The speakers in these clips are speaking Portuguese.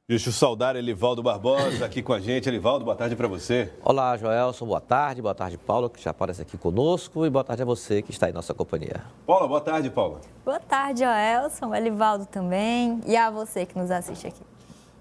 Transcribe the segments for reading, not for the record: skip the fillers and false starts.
Deixa eu saudar Elivaldo Barbosa aqui com a gente. Elivaldo, boa tarde para você. Olá, Joelson, boa tarde. Boa tarde, Paula, que já aparece aqui conosco. E boa tarde a você que está em nossa companhia. Paula, boa tarde, Paula. Boa tarde, Joelson, Elivaldo também. E a você que nos assiste aqui.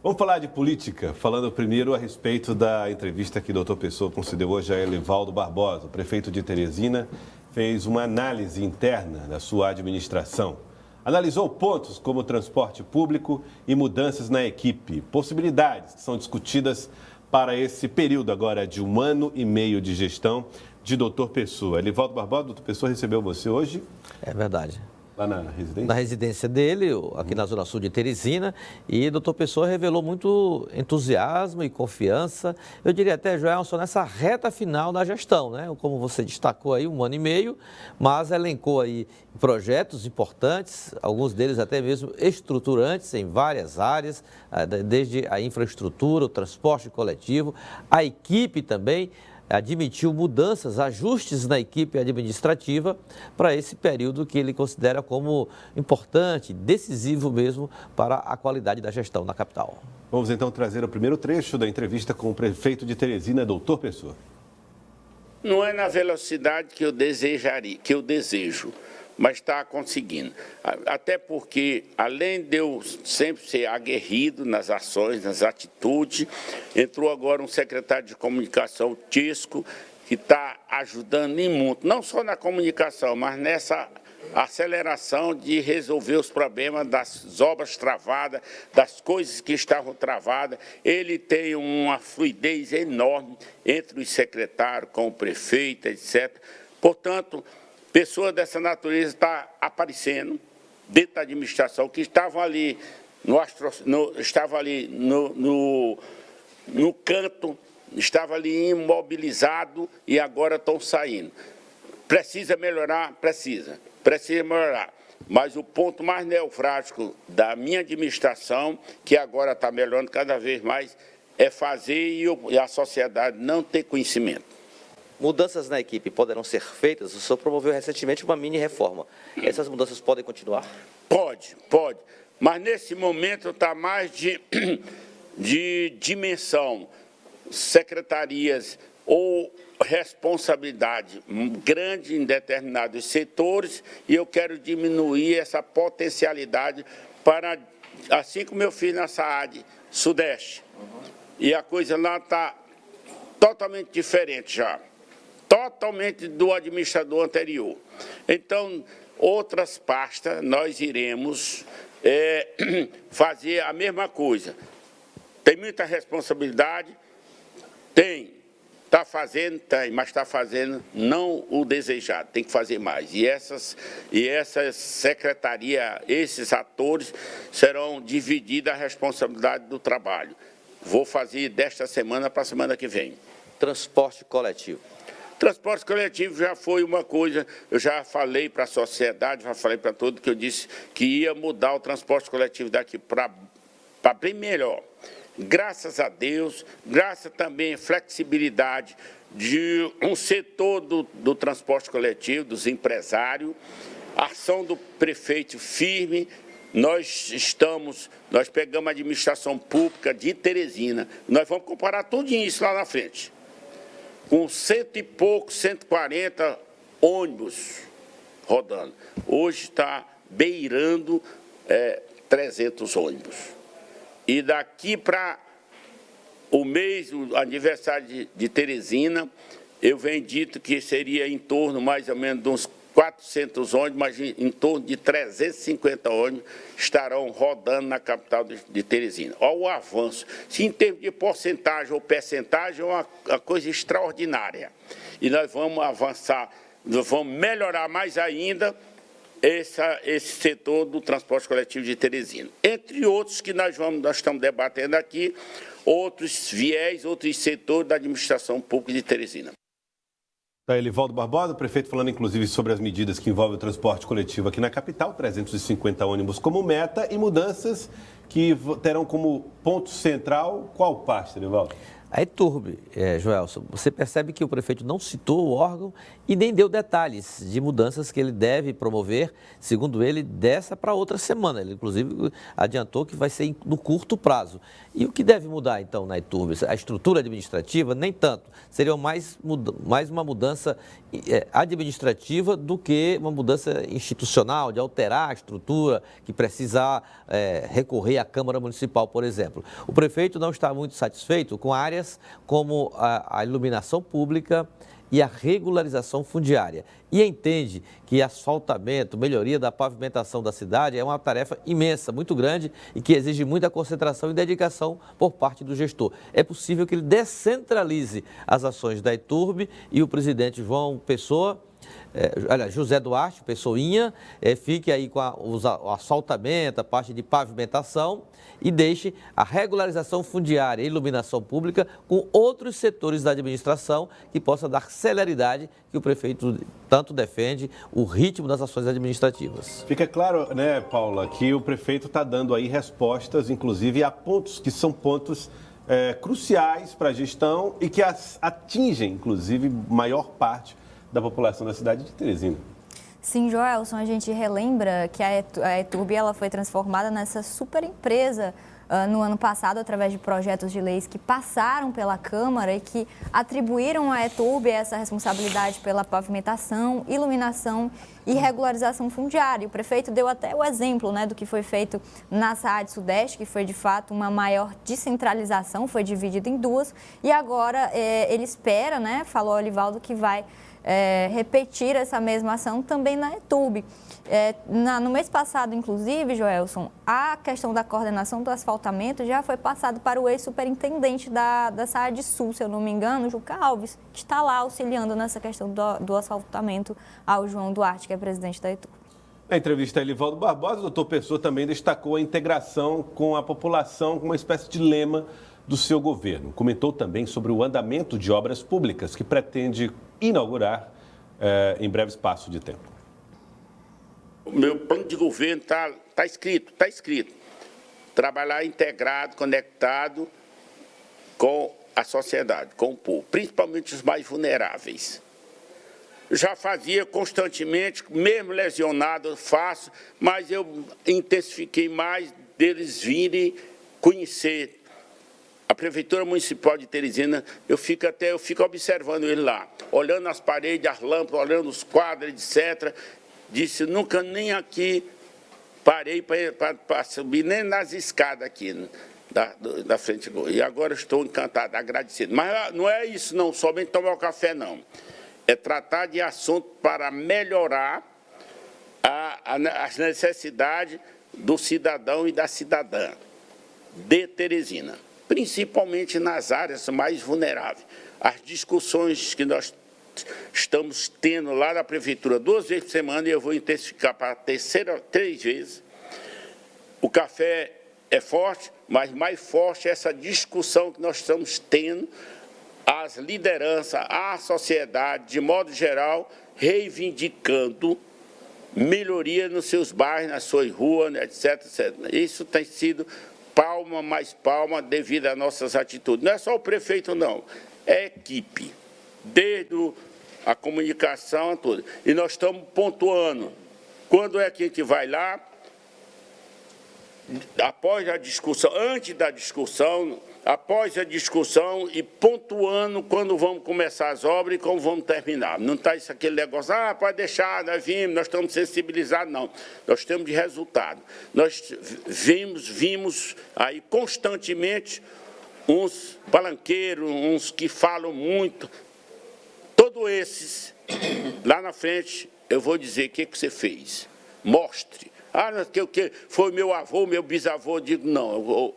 Vamos falar de política, falando primeiro a respeito da entrevista que o doutor Pessoa concedeu hoje a Elivaldo Barbosa. O prefeito de Teresina fez uma análise interna da sua administração. Analisou pontos como transporte público e mudanças na equipe, possibilidades que são discutidas para esse período agora de 1 ano e meio de gestão de doutor Pessoa. Elivaldo Barbosa, doutor Pessoa recebeu você hoje? É verdade. Lá na residência? Na residência dele, aqui na Zona Sul de Teresina, e o doutor Pessoa revelou muito entusiasmo e confiança, eu diria até, Joelson, nessa reta final da gestão, né? Como você destacou aí, 1 ano e meio, mas elencou aí projetos importantes, alguns deles até mesmo estruturantes em várias áreas, desde a infraestrutura, o transporte coletivo, a equipe também, admitiu mudanças, ajustes na equipe administrativa para esse período que ele considera como importante, decisivo mesmo para a qualidade da gestão na capital. Vamos então trazer o primeiro trecho da entrevista com o prefeito de Teresina, doutor Pessoa. Não é na velocidade que eu desejaria, que eu desejo, mas está conseguindo. Até porque, além de eu sempre ser aguerrido nas ações, nas atitudes, entrou agora um secretário de comunicação, Tisco, que está ajudando em muito, não só na comunicação, mas nessa aceleração de resolver os problemas das obras travadas, das coisas que estavam travadas. Ele tem uma fluidez enorme entre os secretários, com o prefeito, etc. Portanto, pessoas dessa natureza estão aparecendo dentro da administração, que estavam ali no canto, estavam ali imobilizados e agora estão saindo. Precisa melhorar? Precisa melhorar. Mas o ponto mais nevrálgico da minha administração, que agora está melhorando cada vez mais, é fazer e a sociedade não ter conhecimento. Mudanças na equipe poderão ser feitas? O senhor promoveu recentemente uma mini-reforma. Essas mudanças podem continuar? Pode. Mas nesse momento está mais de dimensão, secretarias ou responsabilidade grande em determinados setores, e eu quero diminuir essa potencialidade para, assim como eu fiz na SAAD Sudeste. E a coisa lá está totalmente diferente já. Totalmente do administrador anterior. Então, outras pastas, nós iremos fazer a mesma coisa. Tem muita responsabilidade? Tem. Está fazendo? Tem, mas está fazendo não o desejado, tem que fazer mais. E essas secretarias, esses atores, serão divididas a responsabilidade do trabalho. Vou fazer desta semana para a semana que vem. Transporte coletivo. Transporte coletivo já foi uma coisa, eu já falei para a sociedade, já falei para todo que eu disse que ia mudar o transporte coletivo daqui para bem melhor. Graças a Deus, graças também à flexibilidade de um setor do transporte coletivo, dos empresários, a ação do prefeito firme. Nós pegamos a administração pública de Teresina, nós vamos comparar tudo isso lá na frente. Com 100 e pouco, 140 ônibus rodando. Hoje está beirando 300 ônibus. E daqui para o mês, o aniversário de Teresina, eu venho dito que seria em torno mais ou menos de uns 400 ônibus, mas em torno de 350 ônibus estarão rodando na capital de Teresina. Olha o avanço. Se em termos de porcentagem ou percentagem, é uma coisa extraordinária. E nós vamos avançar, nós vamos melhorar mais ainda esse setor do transporte coletivo de Teresina. Entre outros que nós estamos debatendo aqui, outros viés, outros setores da administração pública de Teresina. Tá, Elivaldo Barbosa, o prefeito falando inclusive sobre as medidas que envolvem o transporte coletivo aqui na capital, 350 ônibus como meta e mudanças que terão como ponto central qual parte, Erivaldo? A ETURB, Joelson, você percebe que o prefeito não citou o órgão e nem deu detalhes de mudanças que ele deve promover, segundo ele, dessa para outra semana. Ele, inclusive, adiantou que vai ser no curto prazo. E o que deve mudar, então, na ETURB? A estrutura administrativa, nem tanto. Seria mais uma mudança administrativa do que uma mudança institucional, de alterar a estrutura, que precisar recorrer à Câmara Municipal, por exemplo. O prefeito não está muito satisfeito com áreas como a iluminação pública e a regularização fundiária. E entende que asfaltamento, melhoria da pavimentação da cidade é uma tarefa imensa, muito grande e que exige muita concentração e dedicação por parte do gestor. É possível que ele descentralize as ações da ETURB e o presidente João Pessoa, José Duarte, Pessoinha, fique aí com o asfaltamento, a parte de pavimentação e deixe a regularização fundiária e iluminação pública com outros setores da administração que possa dar celeridade que o prefeito tanto defende, o ritmo das ações administrativas. Fica claro, né, Paula, que o prefeito está dando aí respostas, inclusive a pontos que são pontos cruciais para a gestão e que atingem, inclusive, maior parte da população da cidade de Teresina. Sim, Joelson, a gente relembra que a ETURB ela foi transformada nessa super empresa no ano passado, através de projetos de leis que passaram pela Câmara e que atribuíram à ETURB essa responsabilidade pela pavimentação, iluminação e regularização fundiária. O prefeito deu até o exemplo, né, do que foi feito na Saad Sudeste, que foi de fato uma maior descentralização, foi dividida em duas, e agora ele espera, né, falou Olivaldo, que vai repetir essa mesma ação também na ETURB. No mês passado, inclusive, Joelson, a questão da coordenação do asfaltamento já foi passado para o ex-superintendente da Saad Sul, se eu não me engano, Juca Alves, que está lá auxiliando nessa questão do asfaltamento ao João Duarte, que é presidente da ETURB. Na entrevista a Elivaldo Barbosa, o doutor Pessoa também destacou a integração com a população, com uma espécie de lema do seu governo. Comentou também sobre o andamento de obras públicas que pretende inaugurar em breve espaço de tempo. O meu plano de governo está escrito. Trabalhar integrado, conectado com a sociedade, com o povo, principalmente os mais vulneráveis. Já fazia constantemente, mesmo lesionado, faço, mas eu intensifiquei mais deles virem conhecer a Prefeitura Municipal de Teresina. Eu fico observando ele lá, olhando as paredes, as lâmpadas, olhando os quadros, etc. Disse, nunca nem aqui parei para subir, nem nas escadas aqui da frente. E agora estou encantado, agradecido. Mas não é isso, não, somente tomar o café, não. É tratar de assunto para melhorar as necessidades do cidadão e da cidadã de Teresina, principalmente nas áreas mais vulneráveis. As discussões que nós estamos tendo lá na Prefeitura 2 vezes por semana, e eu vou intensificar para a terceira 3 vezes. O café é forte, mas mais forte é essa discussão que nós estamos tendo, as lideranças, a sociedade, de modo geral, reivindicando melhoria nos seus bairros, nas suas ruas, etc, etc. Isso tem sido palma mais palma devido às nossas atitudes. Não é só o prefeito, não. É equipe, desde a comunicação, tudo. E nós estamos pontuando. Quando é que a gente vai lá, após a discussão, antes da discussão, após a discussão e pontuando quando vamos começar as obras e como vamos terminar. Não está isso aquele negócio, pode deixar, nós vimos, nós estamos sensibilizados, não. Nós temos de resultado. Nós vimos aí constantemente uns balanqueiros, uns que falam muito. Todos esses, lá na frente, eu vou dizer o que você fez. Mostre. Que foi meu avô, meu bisavô. Digo, não,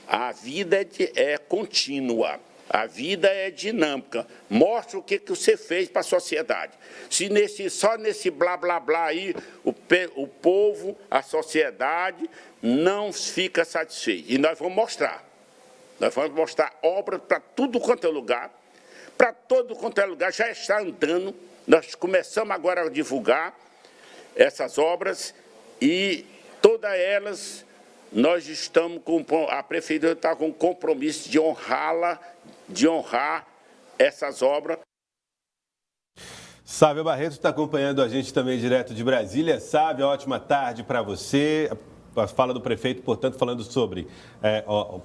a vida é contínua, a vida é dinâmica. Mostre o que você fez para a sociedade. Se só nesse blá, blá, blá aí, o povo, a sociedade, não fica satisfeito. E nós vamos mostrar. Nós vamos mostrar obras para tudo quanto é lugar. Para todo quanto é lugar, já está andando. Nós começamos agora a divulgar essas obras e todas elas nós estamos com, a Prefeitura está com o compromisso de honrar essas obras. Sávia Barreto está acompanhando a gente também direto de Brasília. Sávia, ótima tarde para você. A fala do prefeito, portanto, falando sobre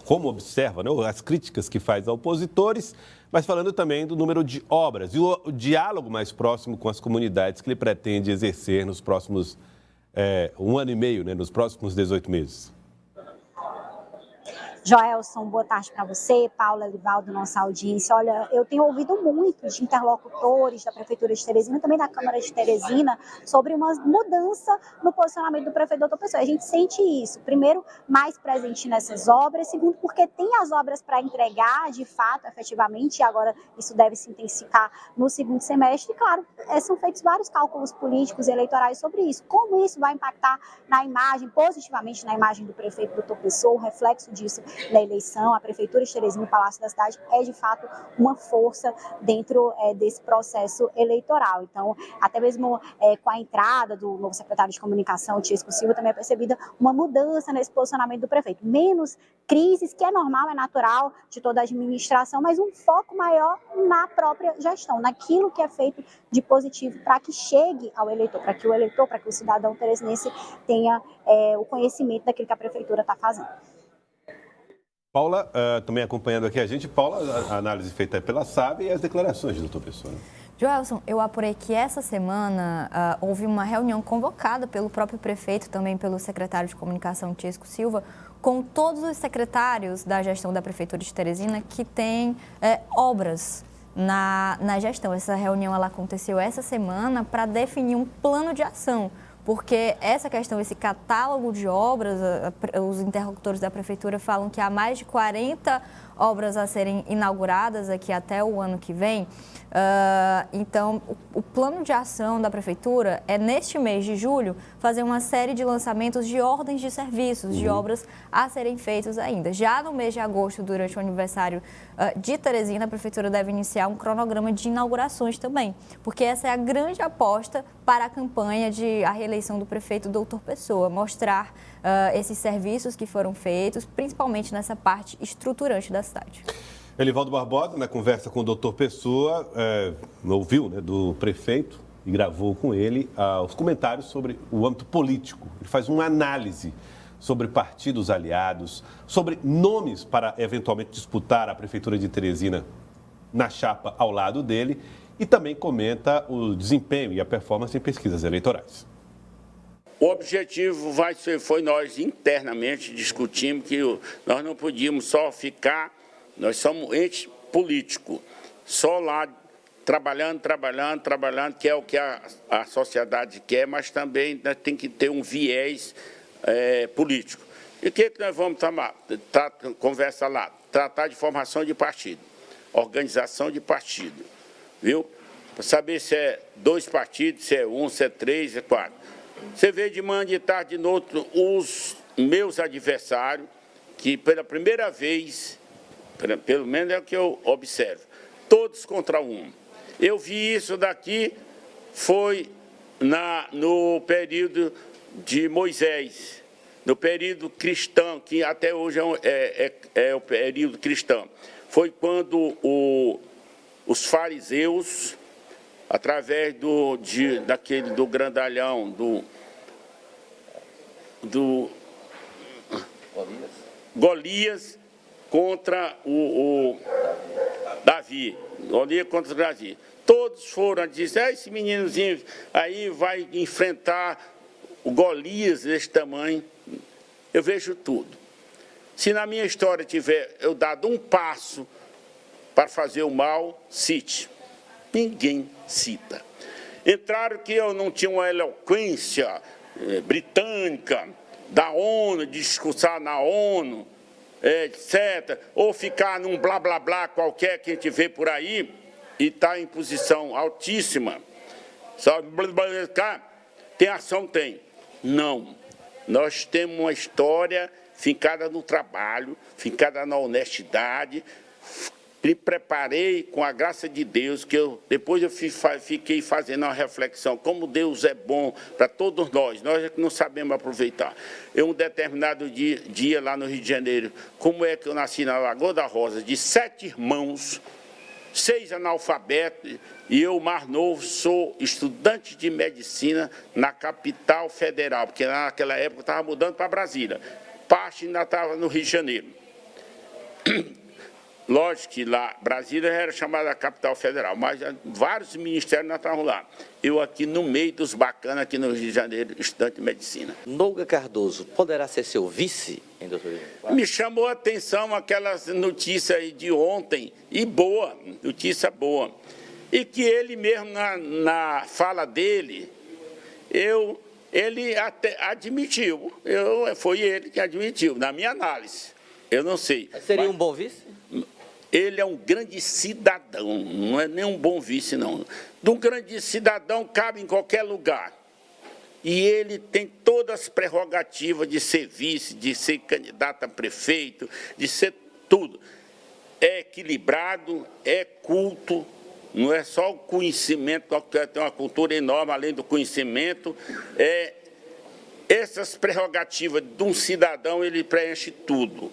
como observa, né, as críticas que faz a opositores, mas falando também do número de obras e o diálogo mais próximo com as comunidades que ele pretende exercer nos próximos 1 ano e meio, né, nos próximos 18 meses. Joelson, boa tarde para você, Paula, Elivaldo, nossa audiência. Olha, eu tenho ouvido muito de interlocutores da Prefeitura de Teresina, também da Câmara de Teresina, sobre uma mudança no posicionamento do prefeito Dr. Pessoa. A gente sente isso, primeiro, mais presente nessas obras, segundo, porque tem as obras para entregar, de fato, efetivamente, e agora isso deve se intensificar no segundo semestre. E, claro, são feitos vários cálculos políticos e eleitorais sobre isso. Como isso vai impactar na imagem, positivamente na imagem do prefeito Dr. Pessoa, o reflexo disso na eleição. A Prefeitura de Teresina, o Palácio da Cidade, é de fato uma força dentro desse processo eleitoral. Então, até mesmo com a entrada do novo secretário de Comunicação, Tiesco Silva, também é percebida uma mudança nesse posicionamento do prefeito. Menos crises, que é normal, é natural de toda a administração, mas um foco maior na própria gestão, naquilo que é feito de positivo para que chegue ao eleitor, para que o cidadão teresinense tenha o conhecimento daquilo que a Prefeitura está fazendo. Paula, também acompanhando aqui a gente. Paula, a análise feita pela Sávia e as declarações do Dr. Pessoa. Joelson, eu apurei que essa semana houve uma reunião convocada pelo próprio prefeito, também pelo secretário de Comunicação, Tiesco Silva, com todos os secretários da gestão da Prefeitura de Teresina que têm obras na gestão. Essa reunião ela aconteceu essa semana para definir um plano de ação, porque essa questão, esse catálogo de obras, os interlocutores da Prefeitura falam que há mais de 40 obras a serem inauguradas aqui até o ano que vem. Então, o plano de ação da Prefeitura é, neste mês de julho, fazer uma série de lançamentos de ordens de serviços, de obras a serem feitas ainda. Já no mês de agosto, durante o aniversário de Teresina, a Prefeitura deve iniciar um cronograma de inaugurações também, porque essa é a grande aposta para a campanha de a reeleição do prefeito Dr. Pessoa, mostrar esses serviços que foram feitos, principalmente nessa parte estruturante da cidade. Elivaldo Barbosa, na conversa com o Dr. Pessoa, ouviu, né, do prefeito e gravou com ele os comentários sobre o âmbito político. Ele faz uma análise sobre partidos aliados, sobre nomes para eventualmente disputar a Prefeitura de Teresina na chapa ao lado dele e também comenta o desempenho e a performance em pesquisas eleitorais. O objetivo foi nós internamente discutimos que nós não podíamos só ficar. Nós somos ente político, só lá trabalhando, que é o que a sociedade quer, mas também nós tem que ter um viés político. E o que nós vamos conversa lá? Tratar de formação de partido, organização de partido, viu? Para saber se é 2 partidos, se é 1, se é 3, se é 4. Você vê de manhã, de tarde, de noite, os meus adversários, que pela primeira vez, pelo menos é o que eu observo, todos contra um. Eu vi isso daqui, foi no período de Moisés, no período cristão, que até hoje é o período cristão. Foi quando os fariseus, através do grandalhão, do Golias, contra o Davi, Golias contra o Davi. Todos foram a dizer, esse meninozinho aí vai enfrentar o Golias desse tamanho. Eu vejo tudo. Se na minha história tiver eu dado um passo para fazer o mal, cite. Ninguém cita. Entraram que eu não tinha uma eloquência britânica da ONU, de discursar na ONU, etc., ou ficar num blá, blá, blá qualquer que a gente vê por aí e está em posição altíssima. Só tem ação? Tem. Não. Nós temos uma história fincada no trabalho, fincada na honestidade, me preparei com a graça de Deus, que depois eu fiquei fazendo uma reflexão, como Deus é bom para todos nós é que não sabemos aproveitar. Eu, um determinado dia lá no Rio de Janeiro, como é que eu nasci na Lagoa da Rosa, de 7 irmãos, 6 analfabetos, e eu, mais novo, sou estudante de medicina na capital federal, porque naquela época eu estava mudando para Brasília. Parte ainda estava no Rio de Janeiro. Lógico que lá, Brasília era chamada capital federal, mas vários ministérios não estavam lá. Eu aqui no meio dos bacanas, aqui no Rio de Janeiro, estudante de medicina. Noga Cardoso poderá ser seu vice em 2024? Me chamou a atenção aquelas notícias aí de ontem, e boa, notícia boa. E que ele mesmo, na fala dele, ele até admitiu, foi ele que admitiu, na minha análise, eu não sei. Seria um bom vice? Ele é um grande cidadão, não é nem um bom vice, não. De um grande cidadão cabe em qualquer lugar. E ele tem todas as prerrogativas de ser vice, de ser candidato a prefeito, de ser tudo. É equilibrado, é culto, não é só o conhecimento, tem uma cultura enorme, além do conhecimento. Essas prerrogativas de um cidadão, ele preenche tudo.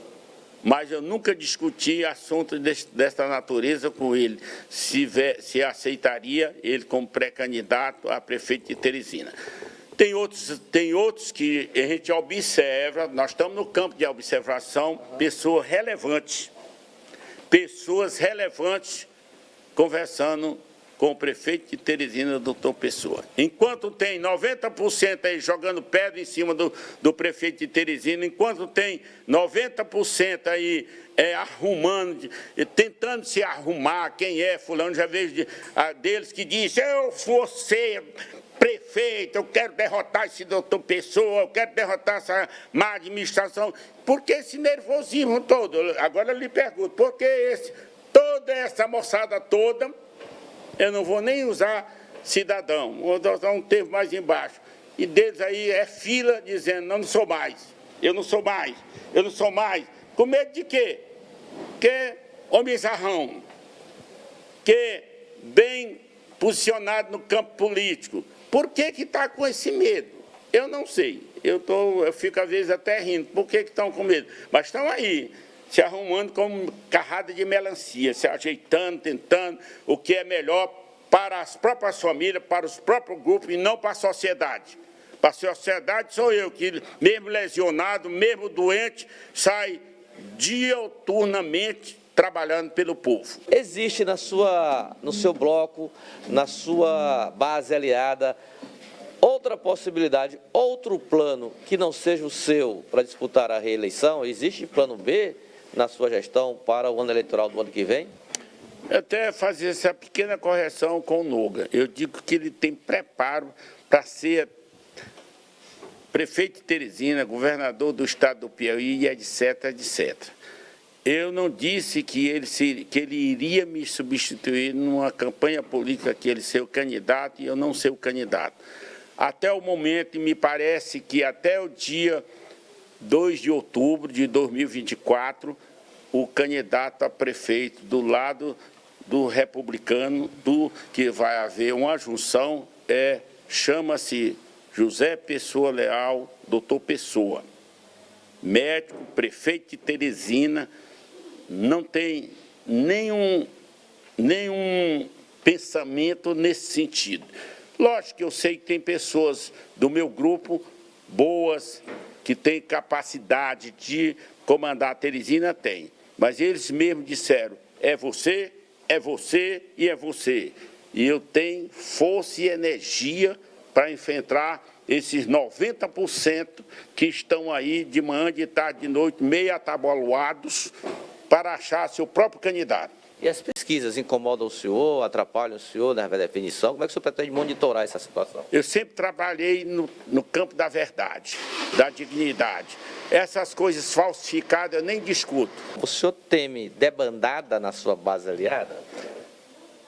Mas eu nunca discuti assuntos dessa natureza com ele, se aceitaria ele como pré-candidato a prefeito de Teresina. Tem outros que a gente observa, nós estamos no campo de observação, pessoas relevantes conversando com o prefeito de Teresina, doutor Pessoa. Enquanto tem 90% aí jogando pedra em cima do prefeito de Teresina, enquanto tem 90% aí arrumando, tentando se arrumar, quem é fulano, já vejo deles que diz, eu vou ser prefeito, eu quero derrotar esse doutor Pessoa, eu quero derrotar essa má administração. Por que esse nervosismo todo? Agora eu lhe pergunto, por que toda essa moçada toda, eu não vou nem usar cidadão, vou usar um termo mais embaixo. E deles aí é fila dizendo, não sou mais, eu não sou mais, eu não sou mais. Com medo de quê? Que homem zarrão, que bem posicionado no campo político. Por que está com esse medo? Eu não sei. Eu fico às vezes até rindo. Por que estão com medo? Mas estão aí, se arrumando como carrada de melancia, se ajeitando, tentando o que é melhor para as próprias famílias, para os próprios grupos e não para a sociedade. Para a sociedade sou eu, que mesmo lesionado, mesmo doente, sai diuturnamente trabalhando pelo povo. Existe no seu bloco, na sua base aliada, outra possibilidade, outro plano que não seja o seu para disputar a reeleição? Existe plano B na sua gestão para o ano eleitoral do ano que vem? Até fazer essa pequena correção com o Noga. Eu digo que ele tem preparo para ser prefeito de Teresina, governador do estado do Piauí e etc, etc. Eu não disse que ele iria me substituir numa campanha política, que ele ser o candidato e eu não ser o candidato. Até o momento, me parece que até o dia 2 de outubro de 2024, o candidato a prefeito do lado do republicano, que vai haver uma junção, chama-se José Pessoa Leal, doutor Pessoa. Médico, prefeito de Teresina, não tem nenhum pensamento nesse sentido. Lógico que eu sei que tem pessoas do meu grupo boas, que têm capacidade de comandar a Teresina, tem. Mas eles mesmos disseram, é você e é você. E eu tenho força e energia para enfrentar esses 90% que estão aí de manhã, de tarde, de noite, meio atabalhoados, para achar seu próprio candidato. E as pesquisas incomodam o senhor, atrapalham o senhor na definição? Como é que o senhor pretende monitorar essa situação? Eu sempre trabalhei no campo da verdade, da dignidade. Essas coisas falsificadas eu nem discuto. O senhor teme debandada na sua base aliada?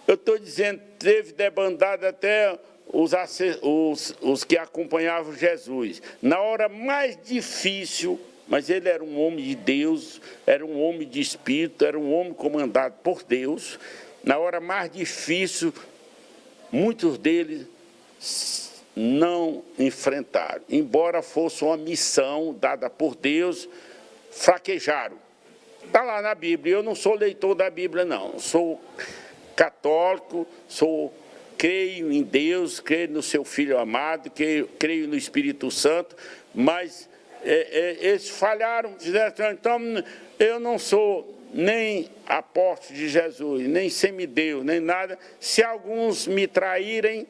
Eu estou dizendo, teve debandada até os que acompanhavam Jesus. Na hora mais difícil mas ele era um homem de Deus, era um homem de espírito, era um homem comandado por Deus. Na hora mais difícil, muitos deles não enfrentaram. Embora fosse uma missão dada por Deus, fraquejaram. Está lá na Bíblia. Eu não sou leitor da Bíblia, não. Sou católico, creio em Deus, creio no seu Filho amado, creio no Espírito Santo, mas eles falharam, fizeram. Então, eu não sou nem apóstolo de Jesus, nem semideus, nem nada. Se alguns me traírem,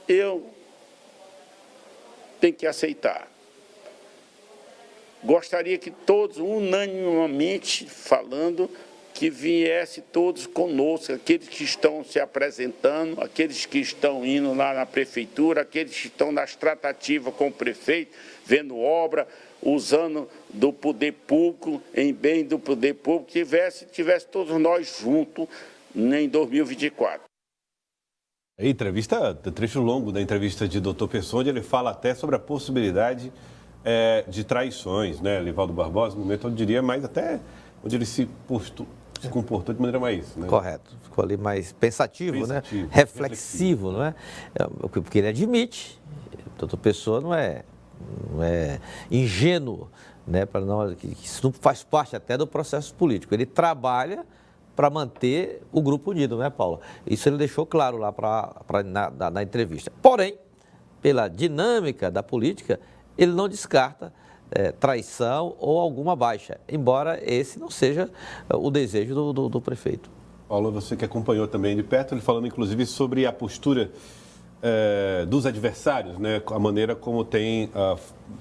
eu tenho que aceitar. Gostaria que todos, unanimemente falando, que viesse todos conosco, aqueles que estão se apresentando, aqueles que estão indo lá na prefeitura, aqueles que estão nas tratativas com o prefeito, vendo obra, usando do poder público, em bem do poder público, tivesse todos nós juntos em 2024. Trecho longo da entrevista de Dr. Pessoa, onde ele fala até sobre a possibilidade de traições, né, Elivaldo Barbosa, no momento, eu diria, mais até onde ele se comportou de maneira mais... Né? Correto. Ficou ali mais pensativo, né? Reflexivo, não é? Porque ele admite, Dr. Pessoa não é ingênuo, né? Que isso não faz parte até do processo político. Ele trabalha para manter o grupo unido, não é, Paula? Isso ele deixou claro lá na entrevista. Porém, pela dinâmica da política, ele não descarta traição ou alguma baixa, embora esse não seja o desejo do prefeito. Paula, você que acompanhou também de perto, ele falando inclusive sobre a postura dos adversários, né? A maneira como tem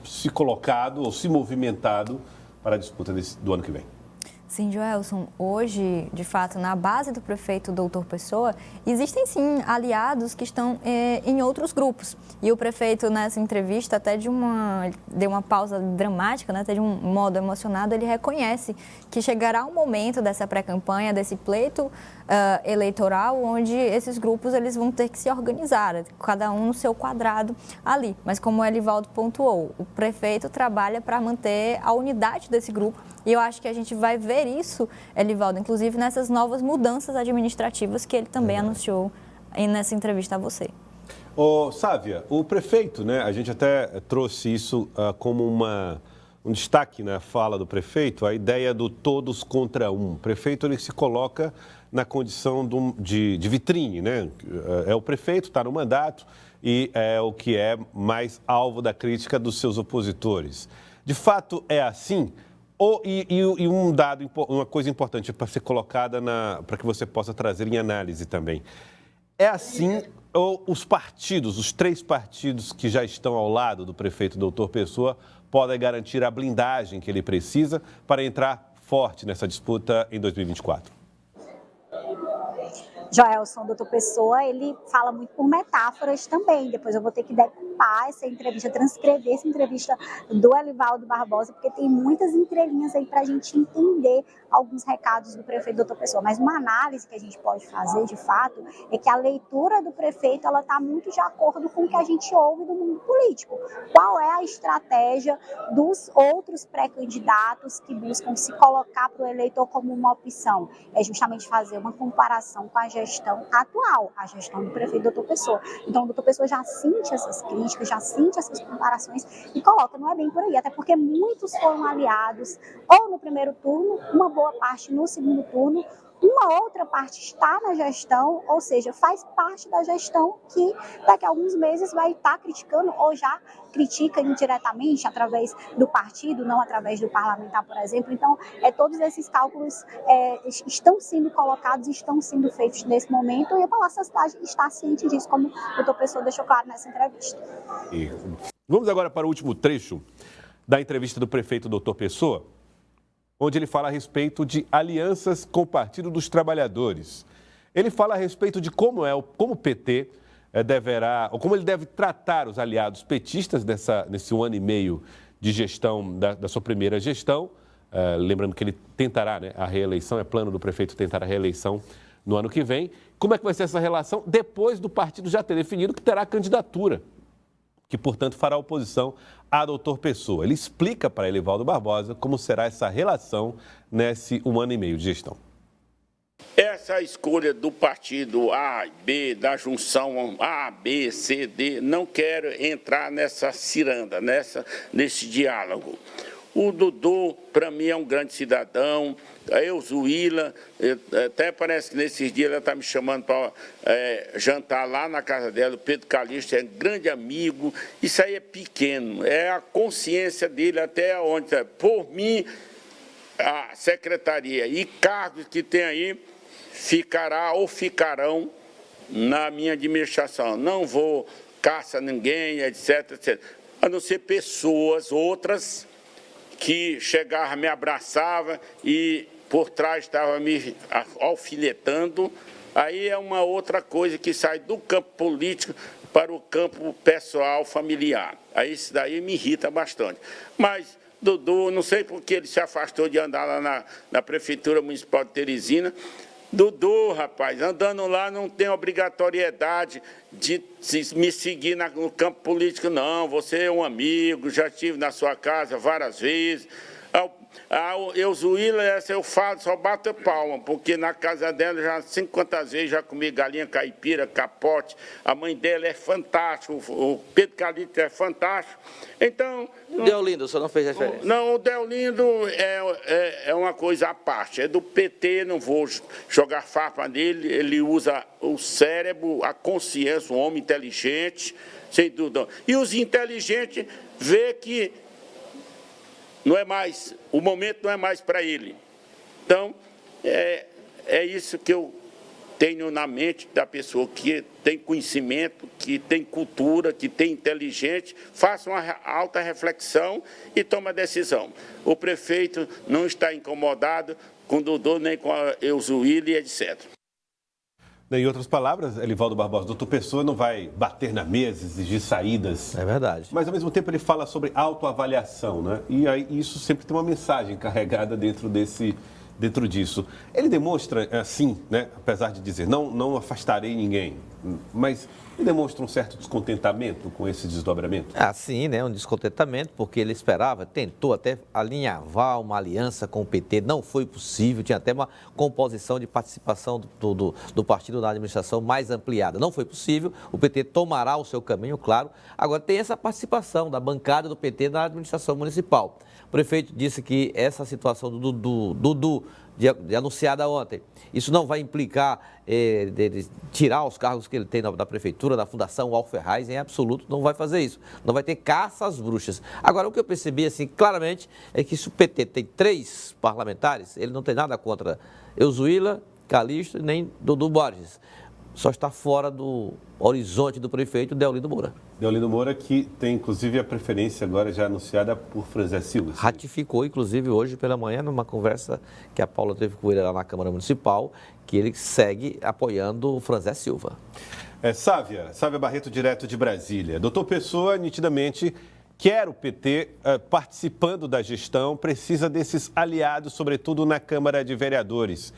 se colocado ou se movimentado para a disputa do ano que vem. Sim, Joelson, hoje, de fato, na base do prefeito Doutor Pessoa, existem sim aliados que estão em outros grupos. E o prefeito, nessa entrevista, até deu uma pausa dramática, né, até de um modo emocionado, ele reconhece que chegará um momento dessa pré-campanha, desse pleito eleitoral, onde esses grupos eles vão ter que se organizar, cada um no seu quadrado ali. Mas como o Elivaldo pontuou, o prefeito trabalha para manter a unidade desse grupo. E eu acho que a gente vai ver isso, Elivaldo, inclusive nessas novas mudanças administrativas que ele também anunciou nessa entrevista a você. Sávia, o prefeito, né, a gente até trouxe isso como um destaque na fala do prefeito, a ideia do todos contra um. O prefeito ele se coloca na condição de vitrine, né? É o prefeito, está no mandato e é o que é mais alvo da crítica dos seus opositores. De fato, é assim? E uma coisa importante para ser colocada para que você possa trazer em análise também. É assim, ou os três partidos que já estão ao lado do prefeito Doutor Pessoa, podem garantir a blindagem que ele precisa para entrar forte nessa disputa em 2024? Joelson, Doutor Pessoa, ele fala muito por metáforas também. Depois eu vou ter que decupar essa entrevista, transcrever essa entrevista do Elivaldo Barbosa, porque tem muitas entrelinhas aí para a gente entender alguns recados do prefeito Doutor Pessoa. Mas uma análise que a gente pode fazer, de fato, é que a leitura do prefeito ela está muito de acordo com o que a gente ouve do mundo político. Qual é a estratégia dos outros pré-candidatos que buscam se colocar para o eleitor como uma opção? É justamente fazer uma comparação com a gestão atual, a gestão do prefeito Doutor Pessoa. Então, o Doutor Pessoa já sente essas críticas, já sente essas comparações e coloca, não é bem por aí, até porque muitos foram aliados ou no primeiro turno, uma boa parte no segundo turno, uma outra parte está na gestão, ou seja, faz parte da gestão que daqui a alguns meses vai estar criticando ou já critica indiretamente através do partido, não através do parlamentar, por exemplo. Então, todos esses cálculos estão sendo colocados, estão sendo feitos nesse momento e a Palácio da Cidade está ciente disso, como o doutor Pessoa deixou claro nessa entrevista. Vamos agora para o último trecho da entrevista do prefeito doutor Pessoa, onde ele fala a respeito de alianças com o Partido dos Trabalhadores. Ele fala a respeito de como o PT deverá, ou como ele deve tratar os aliados petistas nesse 1 ano e meio de gestão, da sua primeira gestão. Lembrando que ele tentará, né, a reeleição, é plano do prefeito tentar a reeleição no ano que vem. Como é que vai ser essa relação depois do partido já ter definido que terá candidatura? que, portanto, fará oposição a doutor Pessoa. Ele explica para Elivaldo Barbosa como será essa relação nesse 1 ano e meio de gestão. Essa escolha do partido A e B, da junção A, B, C, D, não quero entrar nessa ciranda, nesse diálogo. O Dudu, para mim, é um grande cidadão. A Euzuíla, até parece que nesses dias ela está me chamando para jantar lá na casa dela. O Pedro Calixto é grande amigo. Isso aí é pequeno, é a consciência dele até onde. Por mim, a secretaria e cargos que tem aí ficará ou ficarão na minha administração. Não vou caça ninguém, etc, etc. A não ser pessoas, outras, que chegavam, me abraçavam e por trás estavam me alfinetando. Aí é uma outra coisa que sai do campo político para o campo pessoal, familiar. Aí isso daí me irrita bastante. Mas Dudu, não sei por que ele se afastou de andar lá na Prefeitura Municipal de Teresina. Dudu, rapaz, andando lá não tem obrigatoriedade de me seguir no campo político, não. Você é um amigo, já estive na sua casa várias vezes. A Euzuíla, essa eu falo, só bato palma, porque na casa dela já 50 vezes já comi galinha caipira, capote. A mãe dela é fantástica, o Pedro Calixto é fantástico. Então... Deolindo, o senhor não fez referência? Não, o Deolindo é uma coisa à parte. É do PT, não vou jogar farpa nele. Ele usa o cérebro, a consciência, um homem inteligente, sem dúvida. E os inteligentes vê que não é mais, o momento não é mais para ele. Então, é isso que eu tenho na mente da pessoa que tem conhecimento, que tem cultura, que tem inteligente, faça uma alta reflexão e toma a decisão. O prefeito não está incomodado com o Dudu, nem com a Euzuíla e etc. Em outras palavras, Elivaldo Barbosa, doutor Pessoa não vai bater na mesa, exigir saídas. É verdade. Mas, ao mesmo tempo, ele fala sobre autoavaliação, né? E aí, isso sempre tem uma mensagem carregada dentro disso. Ele demonstra, assim, né? Apesar de dizer, não afastarei ninguém, mas ele demonstra um certo descontentamento com esse desdobramento? Sim, né? Um descontentamento, porque ele esperava, tentou até alinhavar uma aliança com o PT, não foi possível, tinha até uma composição de participação do partido na administração mais ampliada, não foi possível, o PT tomará o seu caminho, claro. Agora tem essa participação da bancada do PT na administração municipal. O prefeito disse que essa situação do Dudu, anunciada ontem, isso não vai implicar dele tirar os cargos que ele tem da prefeitura, da Fundação Al-Ferraz, em absoluto, não vai fazer isso. Não vai ter caça às bruxas. Agora, o que eu percebi, assim, claramente, é que se o PT tem 3 parlamentares, ele não tem nada contra Euzuíla, Calixto e nem Dudu Borges. Só está fora do horizonte do prefeito Deolindo Moura. Deolindo Moura, que tem, inclusive, a preferência agora já anunciada por Franzé Silva. Ratificou, inclusive, hoje pela manhã, numa conversa que a Paula teve com ele lá na Câmara Municipal, que ele segue apoiando o Franzé Silva. Sávia Barreto, direto de Brasília. Doutor Pessoa, nitidamente, quer o PT participando da gestão, precisa desses aliados, sobretudo na Câmara de Vereadores.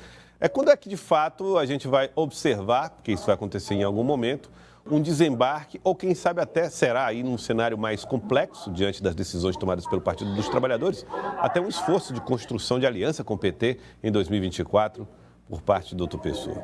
Quando é que, de fato, a gente vai observar, porque isso vai acontecer em algum momento, um desembarque, ou quem sabe até será aí num cenário mais complexo, diante das decisões tomadas pelo Partido dos Trabalhadores, até um esforço de construção de aliança com o PT em 2024 por parte do doutor Pessoa?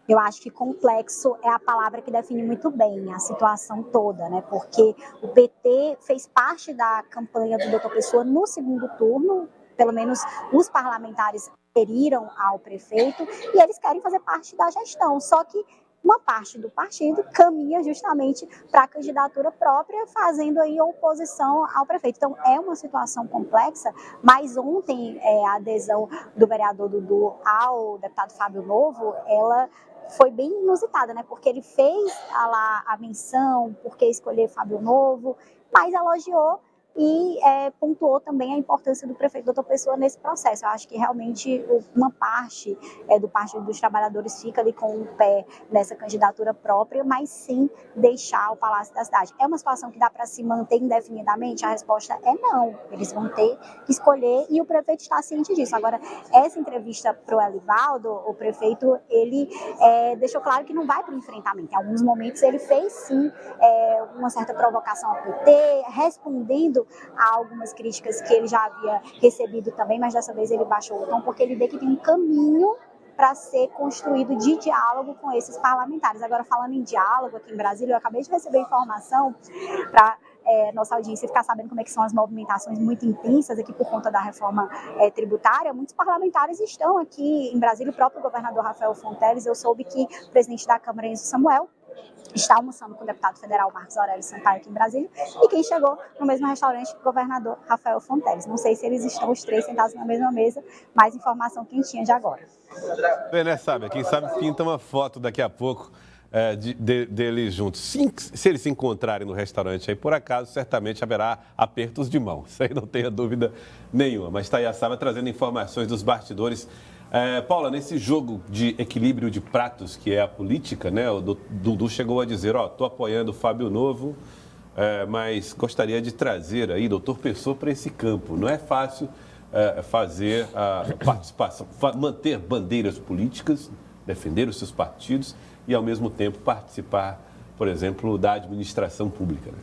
Eu acho que complexo é a palavra que define muito bem a situação toda, né? Porque o PT fez parte da campanha do doutor Pessoa no segundo turno, pelo menos os parlamentares aderiram ao prefeito e eles querem fazer parte da gestão, só que uma parte do partido caminha justamente para a candidatura própria, fazendo aí oposição ao prefeito. Então, é uma situação complexa, mas ontem a adesão do vereador Dudu ao deputado Fábio Novo, ela foi bem inusitada, né? Porque ele fez a menção, por que escolher Fábio Novo, mas elogiou e pontuou também a importância do prefeito Doutor Pessoa nesse processo. Eu acho que realmente uma parte do Partido dos Trabalhadores fica ali com o pé nessa candidatura própria, mas sim deixar o Palácio da Cidade. É uma situação que dá para se manter indefinidamente? A resposta é não. Eles vão ter que escolher e o prefeito está ciente disso. Agora, essa entrevista para o Elivaldo, o prefeito, ele deixou claro que não vai para o enfrentamento. Em alguns momentos ele fez sim uma certa provocação ao PT, respondendo a algumas críticas que ele já havia recebido também, mas dessa vez ele baixou o tom, porque ele vê que tem um caminho para ser construído de diálogo com esses parlamentares. Agora, falando em diálogo aqui em Brasília, eu acabei de receber informação para nossa audiência ficar sabendo como é que são as movimentações muito intensas aqui por conta da reforma tributária. Muitos parlamentares estão aqui em Brasília, o próprio governador Rafael Fonteles. Eu soube que o presidente da Câmara, Enzo Samuel, está almoçando com o deputado federal Marcos Aurélio Sampaio aqui em Brasília, e quem chegou no mesmo restaurante, o governador Rafael Fonteles. Não sei se eles estão os três sentados na mesma mesa, mais informação quentinha de agora. Bem, né, sabe? Quem sabe pinta uma foto daqui a pouco deles juntos. Se eles se encontrarem no restaurante aí, por acaso, certamente haverá apertos de mão. Isso aí não tenha dúvida nenhuma. Mas está aí a Sara trazendo informações dos bastidores. Paula, nesse jogo de equilíbrio de pratos que é a política, né? O Dudu chegou a dizer, estou apoiando o Fábio Novo, mas gostaria de trazer aí doutor Pessoa para esse campo. Não é fácil fazer a participação, manter bandeiras políticas, defender os seus partidos e, ao mesmo tempo, participar, por exemplo, da administração pública, né?